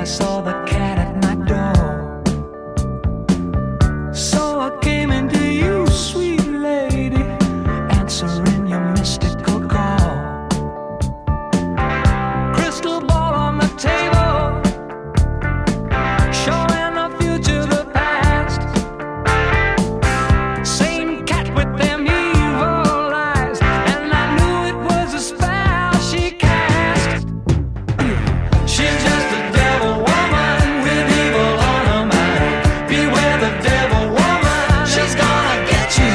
saw the cat at my door. So I came into you, sweet lady, answering your mystical call. Crystal ball on the table, showing the future, the past. Same cat with them evil eyes, and I knew it was a spell she cast. She's just a devil woman with evil on her mind. Beware the devil woman, she's gonna get you.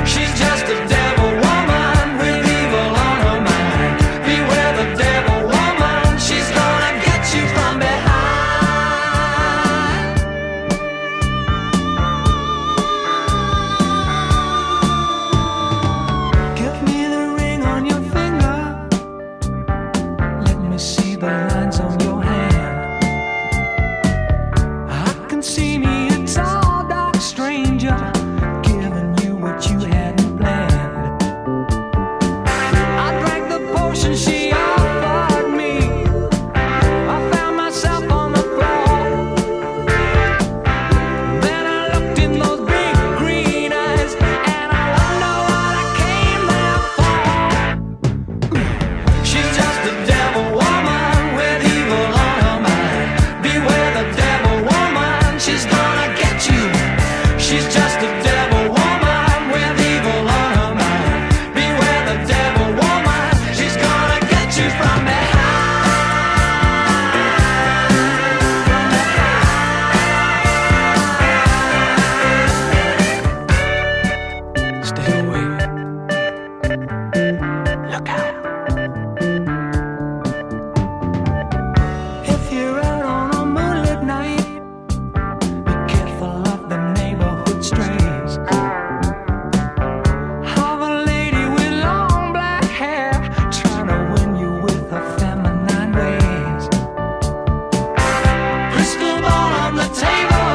She's just a devil woman with evil on her mind. Beware the devil woman, she's gonna get you from behind. Give me the ring on your finger, let me see the lines on your hand. I can see me a tall, dark stranger, giving you what you hadn't planned. I drank the potion she offered me, I found myself on the floor. Then I looked in those big green eyes, and I wonder what I came there for. She's just a devil woman with evil on her mind. Beware the devil woman, she's gonna get you. She's just a devil woman with evil on her mind. Beware the devil woman, she's gonna get you from behind. Stay away. Look out. If you're out on a moonlit night, be careful of the neighborhood strays. Of a lady with long black hair, trying to win you with her feminine ways. Crystal ball on the table,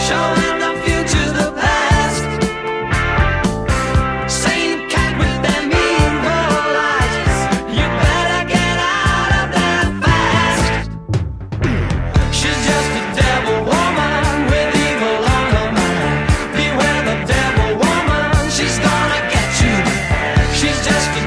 showing the future, the past. Same cat with them evil eyes, you better get out of there fast. She's just a devil woman with evil on her mind. Beware the devil woman, she's gonna get you. She's just a